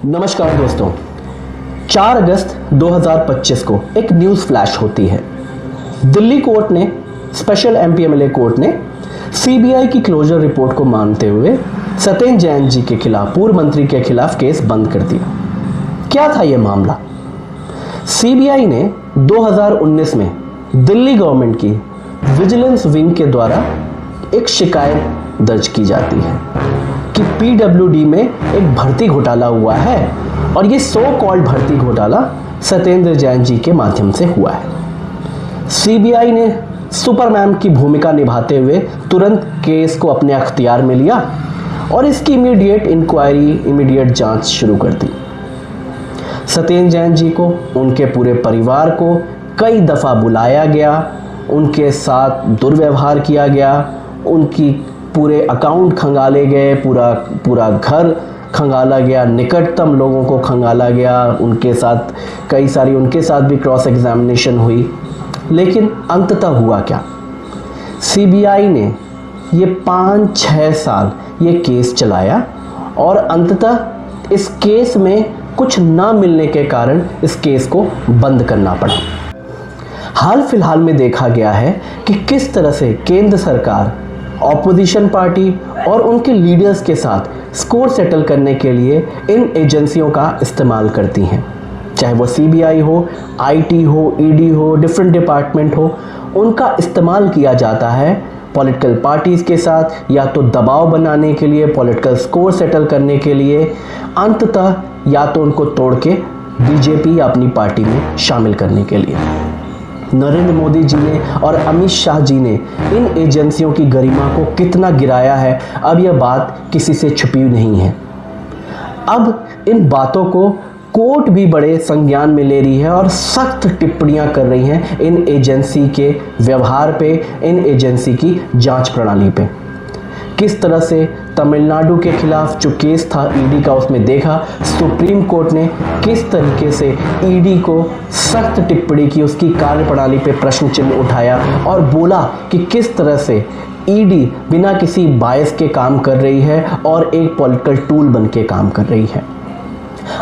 नमस्कार दोस्तों, 4 अगस्त 2025 को एक न्यूज़ फ्लैश होती है। दिल्ली कोर्ट ने, स्पेशल एमपीएमएलए कोर्ट ने सीबीआई की क्लोजर रिपोर्ट को मानते हुए सत्येंद्र जैन जी के खिलाफ, पूर्व मंत्री के खिलाफ केस बंद कर दिया। क्या था यह मामला? सीबीआई ने 2019 में दिल्ली गवर्नमेंट की विजिलेंस विंग के द्वारा एक शिकायत दर्ज की जाती है कि पीडब्ल्यूडी में एक भर्ती घोटाला हुआ है और ये सो कॉल्ड भर्ती घोटाला सत्येंद्र जैन जी के माध्यम से हुआ है। सीबीआई ने सुपरमैन की भूमिका निभाते हुए तुरंत केस को अपने अख्तियार में लिया और इसकी इमीडिएट इंक्वायरी, इमीडिएट जांच शुरू कर दी। सत्येंद्र जैन जी को, उनके पूरे परिवार को कई दफ़ा बुलाया गया, उनके साथ दुर्व्यवहार किया गया, उनकी पूरे अकाउंट खंगाले गए, पूरा घर खंगाला गया, निकटतम लोगों को खंगाला गया, उनके साथ भी क्रॉस एग्जामिनेशन हुई। लेकिन अंततः हुआ क्या? सीबीआई ने ये 5-6 साल ये केस चलाया और अंततः इस केस में कुछ ना मिलने के कारण इस केस को बंद करना पड़ा। हाल फिलहाल में देखा गया है कि किस तरह से केंद्र सरकार ऑपोजिशन पार्टी और उनके लीडर्स के साथ स्कोर सेटल करने के लिए इन एजेंसियों का इस्तेमाल करती हैं, चाहे वो सीबीआई हो, आईटी हो, ईडी हो, डिफरेंट डिपार्टमेंट हो। उनका इस्तेमाल किया जाता है पॉलिटिकल पार्टीज़ के साथ, या तो दबाव बनाने के लिए, पॉलिटिकल स्कोर सेटल करने के लिए, अंततः या तो उनको तोड़ के बीजेपी या अपनी पार्टी में शामिल करने के लिए। नरेंद्र मोदी जी ने और अमित शाह जी ने इन एजेंसियों की गरिमा को कितना गिराया है, अब यह बात किसी से छुपी नहीं है। अब इन बातों को कोर्ट भी बड़े संज्ञान में ले रही है और सख्त टिप्पणियां कर रही हैं इन एजेंसी के व्यवहार पे, इन एजेंसी की जांच प्रणाली पे। किस तरह से तमिलनाडु के खिलाफ जो केस था ईडी का, उसमें देखा सुप्रीम कोर्ट ने किस तरीके से ईडी को सख्त टिप्पणी की, उसकी कार्यप्रणाली पे प्रश्न चिन्ह उठाया और बोला कि किस तरह से ईडी बिना किसी बायस के काम कर रही है और एक पॉलिटिकल टूल बन के काम कर रही है।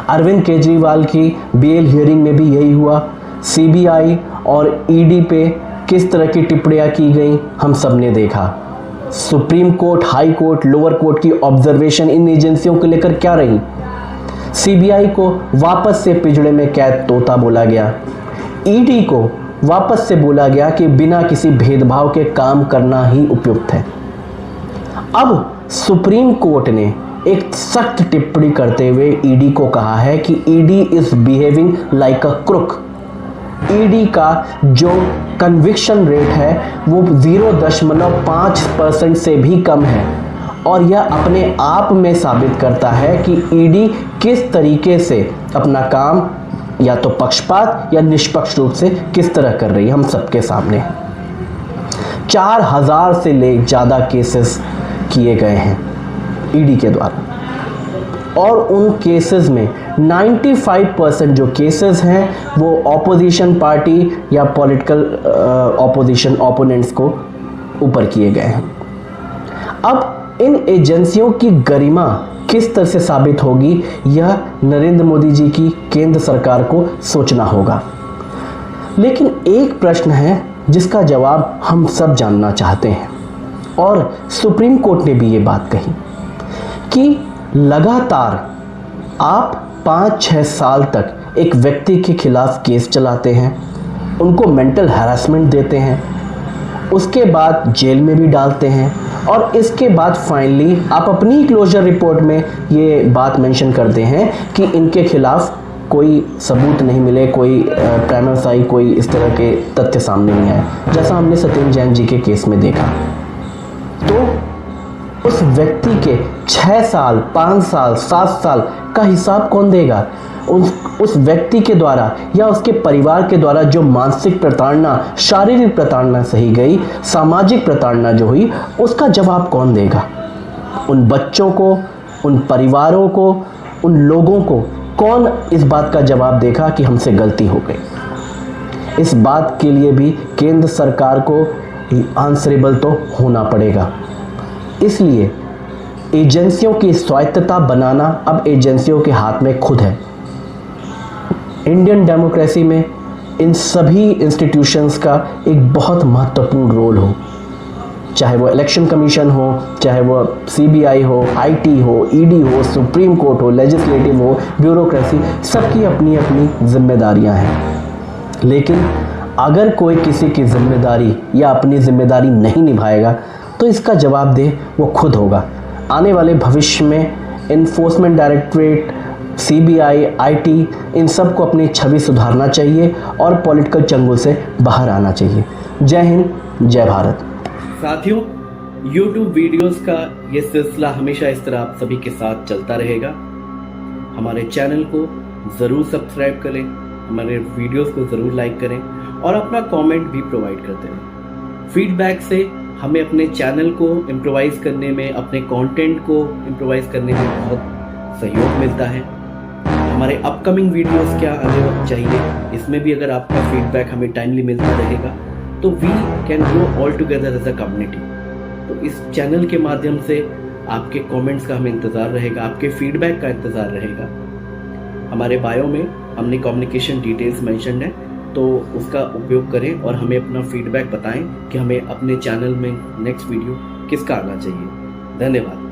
अरविंद केजरीवाल की बेल हियरिंग में भी यही हुआ। सीबीआई और ईडी पे किस तरह की टिप्पणियां की गई, हम सब ने देखा। Supreme court, high court, lower court की ऑब्जर्वेशन इन एजेंसियों को लेकर क्या रही? सीबीआई को वापस से पिंजड़े में कैद तोता बोला गया, ईडी को वापस से बोला गया कि बिना किसी भेदभाव के काम करना ही उपयुक्त है। अब सुप्रीम कोर्ट ने एक सख्त टिप्पणी करते हुए ईडी को कहा है कि ED is behaving like a crook. ED का जो कन्विक्शन रेट है वो 0.5% से भी कम है और यह अपने आप में साबित करता है कि ईडी किस तरीके से अपना काम या तो पक्षपात या निष्पक्ष रूप से किस तरह कर रही है। हम सबके सामने 4000 से ले ज़्यादा केसेस किए गए हैं ईडी के द्वारा और उन केसेस में 95% जो केसेस हैं वो ऑपोजिशन पार्टी या पॉलिटिकल ऑपोजिशन ओपोनेंट्स को ऊपर किए गए हैं। अब इन एजेंसियों की गरिमा किस तरह से साबित होगी, यह नरेंद्र मोदी जी की केंद्र सरकार को सोचना होगा। लेकिन एक प्रश्न है जिसका जवाब हम सब जानना चाहते हैं और सुप्रीम कोर्ट ने भी ये बात कही कि लगातार आप 5-6 साल तक एक व्यक्ति के खिलाफ केस चलाते हैं, उनको मेंटल हैरेसमेंट देते हैं, उसके बाद जेल में भी डालते हैं और इसके बाद फाइनली आप अपनी क्लोजर रिपोर्ट में ये बात मेंशन करते हैं कि इनके खिलाफ कोई सबूत नहीं मिले, कोई प्राइमा फेसी कोई इस तरह के तथ्य सामने नहीं आए, जैसा हमने सत्येंद्र जैन जी के केस में देखा। तो उस व्यक्ति के 6 साल, 5 साल, 7 साल का हिसाब कौन देगा? उस व्यक्ति के द्वारा या उसके परिवार के द्वारा जो मानसिक प्रताड़ना, शारीरिक प्रताड़ना सही गई, सामाजिक प्रताड़ना जो हुई, उसका जवाब कौन देगा? उन बच्चों को, उन परिवारों को, उन लोगों को कौन इस बात का जवाब देगा कि हमसे गलती हो गई? इस बात के लिए भी केंद्र सरकार को आंसरेबल तो होना पड़ेगा। इसलिए एजेंसियों की स्वायत्तता बनाना अब एजेंसियों के हाथ में खुद है। इंडियन डेमोक्रेसी में इन सभी इंस्टीट्यूशंस का एक बहुत महत्वपूर्ण रोल हो, चाहे वो इलेक्शन कमीशन हो, चाहे वो सीबीआई हो, आईटी हो, ईडी हो, सुप्रीम कोर्ट हो, लेजिस्लेटिव हो, ब्यूरोक्रेसी, सबकी अपनी अपनी जिम्मेदारियां हैं। लेकिन अगर कोई किसी की जिम्मेदारी या अपनी जिम्मेदारी नहीं निभाएगा तो इसका जवाबदेह वो खुद होगा। आने वाले भविष्य में इन्फोर्समेंट डायरेक्टरेट, सीबीआई, आईटी, इन सब को अपनी छवि सुधारना चाहिए और पॉलिटिकल चंगुल से बाहर आना चाहिए। जय हिंद, जय भारत। साथियों, YouTube वीडियोस का ये सिलसिला हमेशा इस तरह आप सभी के साथ चलता रहेगा। हमारे चैनल को ज़रूर सब्सक्राइब करें, हमारे वीडियोस को ज़रूर लाइक करें और अपना कमेंट भी प्रोवाइड करते रहें। फीडबैक से हमें अपने चैनल को इम्प्रोवाइज़ करने में, अपने कंटेंट को इम्प्रोवाइज़ करने में बहुत सहयोग मिलता है। हमारे अपकमिंग वीडियोस क्या आने चाहिए, इसमें भी अगर आपका फीडबैक हमें टाइमली मिलता रहेगा तो we can grow all together as a community. तो इस चैनल के माध्यम से आपके कमेंट्स का हमें इंतज़ार रहेगा, आपके फीडबैक का इंतज़ार रहेगा। हमारे बायो में हमने कम्युनिकेशन डिटेल्स मेंशन है, तो उसका उपयोग करें और हमें अपना फीडबैक बताएं कि हमें अपने चैनल में नेक्स्ट वीडियो किसका आना चाहिए। धन्यवाद।